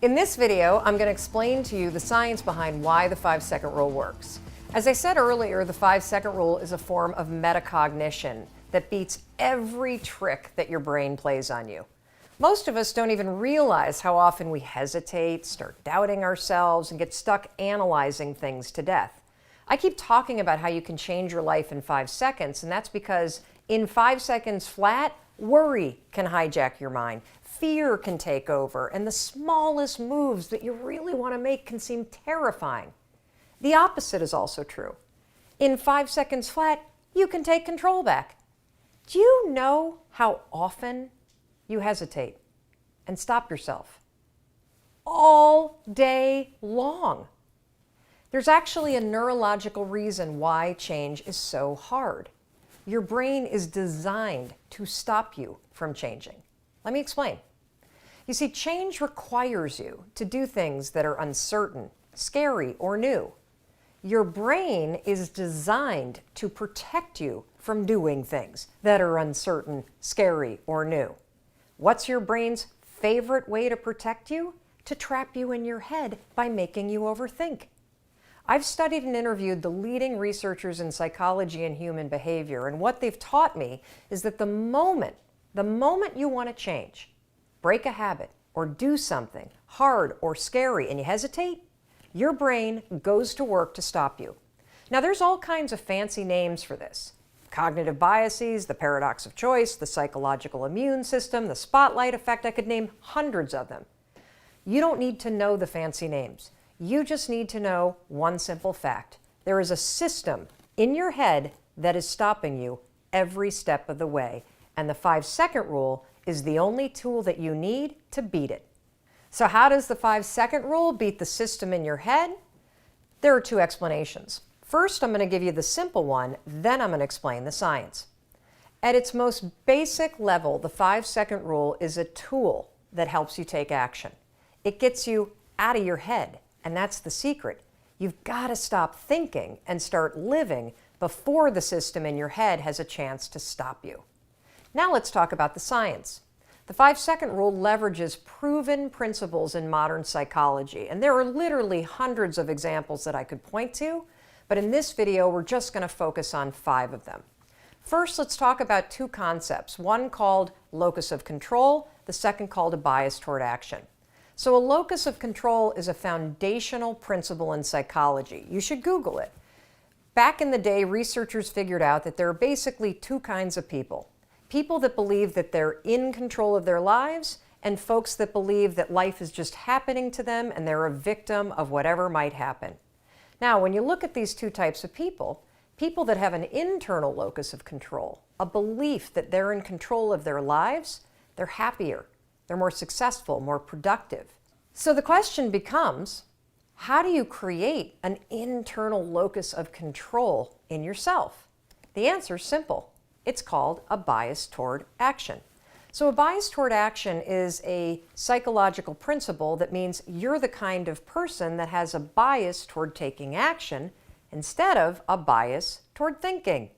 In this video, I'm going to explain to you the science behind why the 5-second rule works. As I said earlier, the 5-second rule is a form of metacognition that beats every trick that your brain plays on you. Most of us don't even realize how often we hesitate, start doubting ourselves, and get stuck analyzing things to death. I keep talking about how you can change your life in 5 seconds, and that's because in 5 seconds flat, worry can hijack your mind. Fear can take over, and the smallest moves that you really want to make can seem terrifying. The opposite is also true. In 5 seconds flat, you can take control back. Do you know how often you hesitate and stop yourself? All day long. There's actually a neurological reason why change is so hard. Your brain is designed to stop you from changing. Let me explain. You see, change requires you to do things that are uncertain, scary, or new. Your brain is designed to protect you from doing things that are uncertain, scary, or new. What's your brain's favorite way to protect you? To trap you in your head by making you overthink. I've studied and interviewed the leading researchers in psychology and human behavior, and what they've taught me is that the moment you want to change, break a habit, or do something hard or scary and you hesitate, your brain goes to work to stop you. Now, there's all kinds of fancy names for this. Cognitive biases, the paradox of choice, the psychological immune system, the spotlight effect. I could name hundreds of them. You don't need to know the fancy names. You just need to know one simple fact. There is a system in your head that is stopping you every step of the way, and the 5-second rule is the only tool that you need to beat it. So how does the 5-second rule beat the system in your head? There are two explanations. First, I'm going to give you the simple one, then I'm going to explain the science. At its most basic level, the 5-second rule is a tool that helps you take action. It gets you out of your head, and that's the secret. You've got to stop thinking and start living before the system in your head has a chance to stop you. Now let's talk about the science. The 5-second rule leverages proven principles in modern psychology, and there are literally hundreds of examples that I could point to, but in this video we're just going to focus on 5 of them. First, let's talk about 2 concepts, one called locus of control, the second called a bias toward action. So a locus of control is a foundational principle in psychology. You should Google it. Back in the day, researchers figured out that there are basically 2 kinds of people. People that believe that they're in control of their lives, and folks that believe that life is just happening to them and they're a victim of whatever might happen. Now, when you look at these 2 types of people, people that have an internal locus of control, a belief that they're in control of their lives, they're happier. They're more successful, more productive. So the question becomes, how do you create an internal locus of control in yourself? The answer is simple. It's called a bias toward action. So a bias toward action is a psychological principle that means you're the kind of person that has a bias toward taking action instead of a bias toward thinking.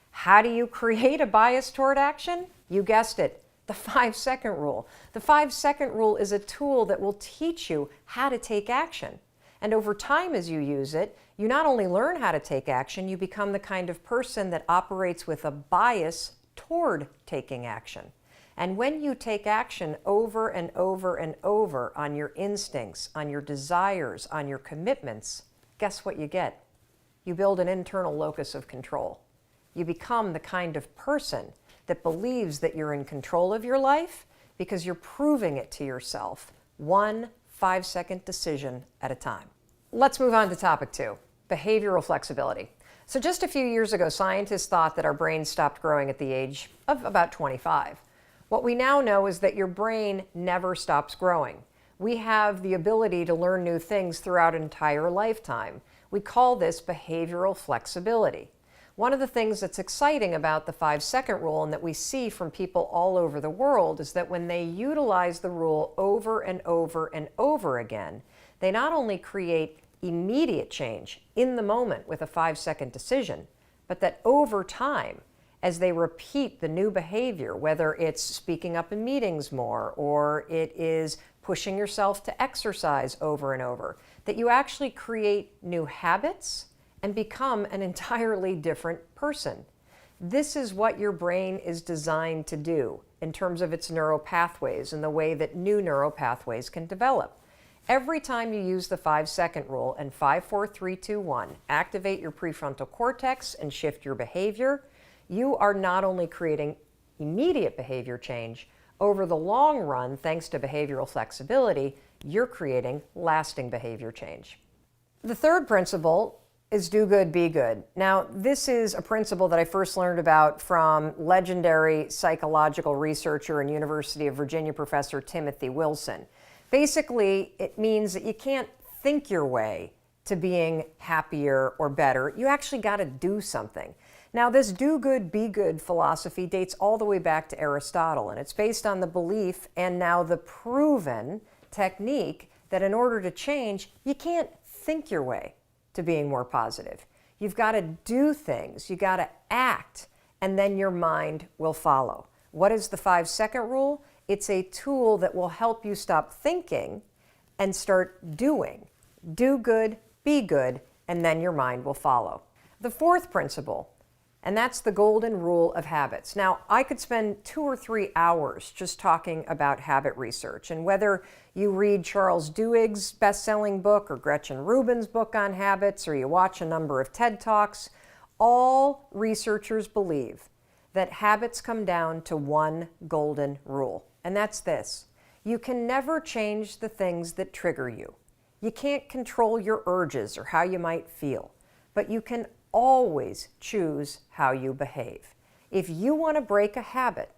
How do you create a bias toward action? You guessed it. The 5-second rule. The 5-second rule is a tool that will teach you how to take action. And over time, as you use it, you not only learn how to take action, you become the kind of person that operates with a bias toward taking action. And when you take action over and over and over on your instincts, on your desires, on your commitments, guess what you get? You build an internal locus of control. You become the kind of person that believes that you're in control of your life because you're proving it to yourself, one 5-second decision at a time. Let's move on to topic 2, behavioral flexibility. So just a few years ago, scientists thought that our brains stopped growing at the age of about 25. What we now know is that your brain never stops growing. We have the ability to learn new things throughout an entire lifetime. We call this behavioral flexibility. One of the things that's exciting about the 5-second rule and that we see from people all over the world is that when they utilize the rule over and over and over again, they not only create immediate change in the moment with a 5-second decision, but that over time, as they repeat the new behavior, whether it's speaking up in meetings more, or it is pushing yourself to exercise over and over, that you actually create new habits and become an entirely different person. This is what your brain is designed to do in terms of its neural pathways and the way that new neural pathways can develop. Every time you use the 5-second rule and 5, 4, 3, 2, 1, activate your prefrontal cortex and shift your behavior, you are not only creating immediate behavior change, over the long run, thanks to behavioral flexibility, you're creating lasting behavior change. The third principle is do good, be good. Now, this is a principle that I first learned about from legendary psychological researcher and University of Virginia professor Timothy Wilson. Basically, it means that you can't think your way to being happier or better. You actually got to do something. Now, this do good, be good philosophy dates all the way back to Aristotle, and it's based on the belief and now the proven technique that in order to change, you can't think your way to being more positive. You've got to do things, you got to act, and then your mind will follow. What is the 5-second rule? It's a tool that will help you stop thinking and start doing. Do good, be good, and then your mind will follow. The fourth principle, and that's the golden rule of habits. Now, I could spend 2 or 3 hours just talking about habit research, and whether you read Charles Duhigg's best-selling book or Gretchen Rubin's book on habits, or you watch a number of TED Talks, all researchers believe that habits come down to one golden rule, and that's this: you can never change the things that trigger you. You can't control your urges or how you might feel, but you can always choose how you behave. If you want to break a habit,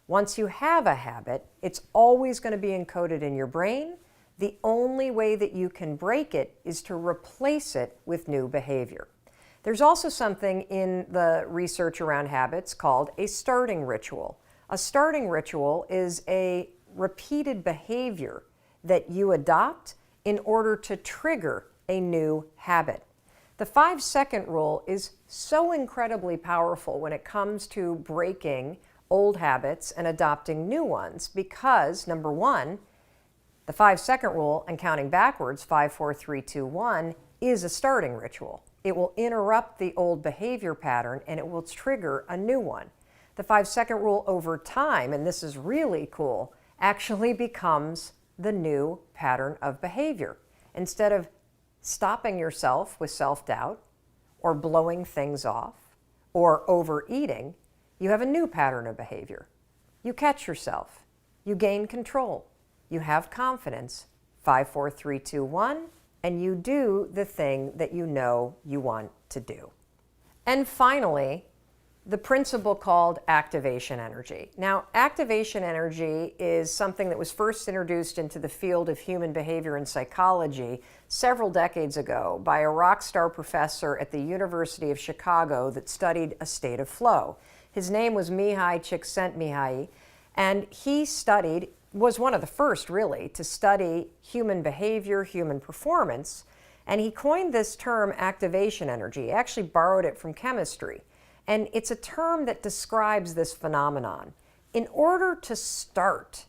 once you have a habit, it's always going to be encoded in your brain. The only way that you can break it is to replace it with new behavior. There's also something in the research around habits called a starting ritual. A starting ritual is a repeated behavior that you adopt in order to trigger a new habit. The 5-second rule is so incredibly powerful when it comes to breaking old habits and adopting new ones because, number one, the 5-second rule and counting backwards, 5, 4, 3, 2, 1, is a starting ritual. It will interrupt the old behavior pattern and it will trigger a new one. The 5-second rule over time, and this is really cool, actually becomes the new pattern of behavior. Instead of stopping yourself with self-doubt or blowing things off or overeating, you have a new pattern of behavior. You catch yourself, you gain control, you have confidence, 5, 4, 3, 2, 1, and you do the thing that you know you want to do. And finally, the principle called activation energy. Now, activation energy is something that was first introduced into the field of human behavior and psychology several decades ago by a rock star professor at the University of Chicago that studied a state of flow. His name was Mihai Csikszentmihalyi, and he was one of the first really to study human behavior, human performance, and he coined this term activation energy. He actually borrowed it from chemistry. And it's a term that describes this phenomenon. In order to start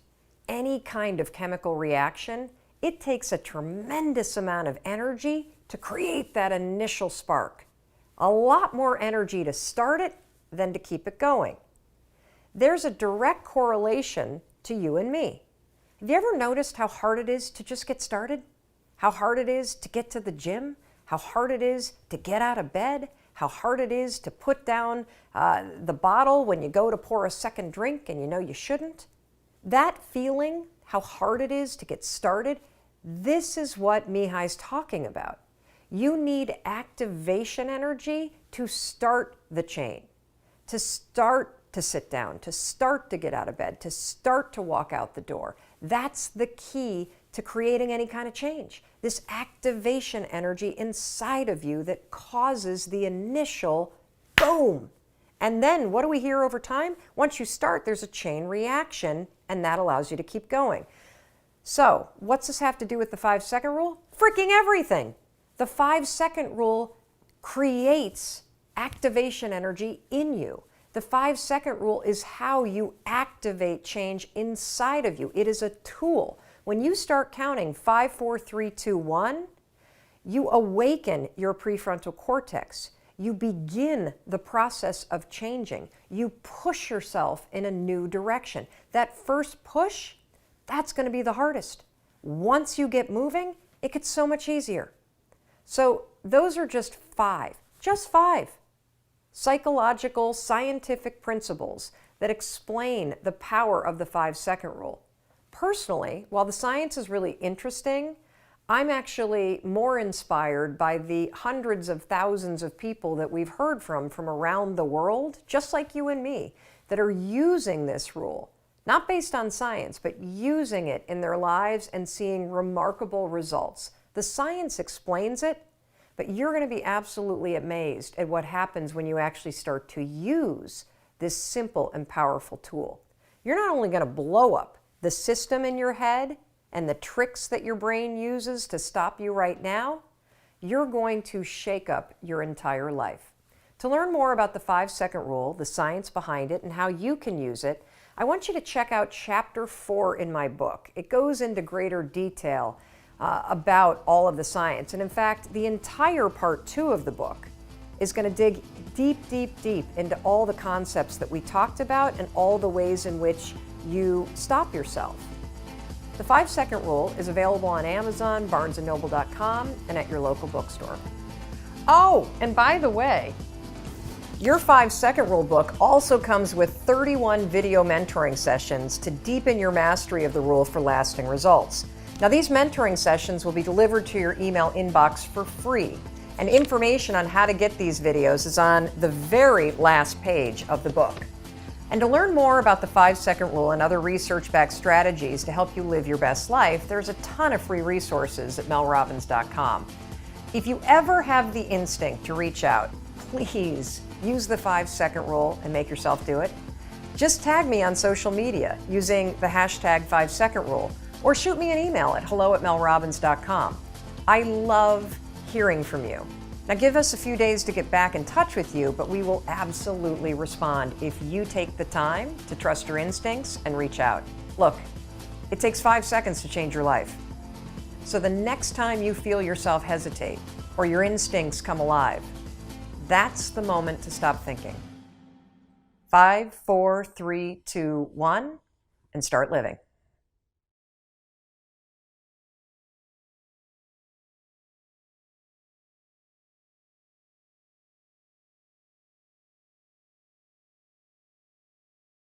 any kind of chemical reaction, it takes a tremendous amount of energy to create that initial spark. A lot more energy to start it than to keep it going. There's a direct correlation to you and me. Have you ever noticed how hard it is to just get started? How hard it is to get to the gym? How hard it is to get out of bed? How hard it is to put down the bottle when you go to pour a second drink and you know you shouldn't? That feeling, how hard it is to get started, this is what Mihai's talking about. You need activation energy to start the chain, to start to sit down, to start to get out of bed, to start to walk out the door. That's the key to creating any kind of change. This activation energy inside of you that causes the initial boom. And then what do we hear over time? Once you start, there's a chain reaction, and that allows you to keep going. So what's this have to do with the 5-second rule? Freaking everything. The 5-second rule creates activation energy in you. The 5-second rule is how you activate change inside of you. It is a tool When you start counting 5, 4, 3, 2, 1, you awaken your prefrontal cortex. You begin the process of changing. You push yourself in a new direction. That first push, that's going to be the hardest. Once you get moving, it gets so much easier. So those are just five psychological, scientific principles that explain the power of the 5-second rule. Personally, while the science is really interesting, I'm actually more inspired by the hundreds of thousands of people that we've heard from around the world, just like you and me, that are using this rule, not based on science, but using it in their lives and seeing remarkable results. The science explains it, but you're going to be absolutely amazed at what happens when you actually start to use this simple and powerful tool. You're not only going to blow up the system in your head and the tricks that your brain uses to stop you right now, you're going to shake up your entire life. To learn more about the 5-second rule, the science behind it, and how you can use it, I want you to check out Chapter 4 in my book. It goes into greater detail about all of the science. And in fact, the entire Part 2 of the book is going to dig deep, deep, deep into all the concepts that we talked about and all the ways in which you stop yourself. The 5-second rule is available on Amazon, barnesandnoble.com, and at your local bookstore. Oh, and by the way, your 5-second rule book also comes with 31 video mentoring sessions to deepen your mastery of the rule for lasting results. Now, these mentoring sessions will be delivered to your email inbox for free, and information on how to get these videos is on the very last page of the book. And to learn more about the 5-second rule and other research-backed strategies to help you live your best life, there's a ton of free resources at melrobbins.com. If you ever have the instinct to reach out, please use the 5-second rule and make yourself do it. Just tag me on social media using the hashtag 5-second rule, or shoot me an email at hello@melrobbins.com. I love hearing from you. Now, give us a few days to get back in touch with you, but we will absolutely respond if you take the time to trust your instincts and reach out. Look, it takes 5 seconds to change your life. So the next time you feel yourself hesitate or your instincts come alive, that's the moment to stop thinking. 5, 4, 3, 2, 1, and start living.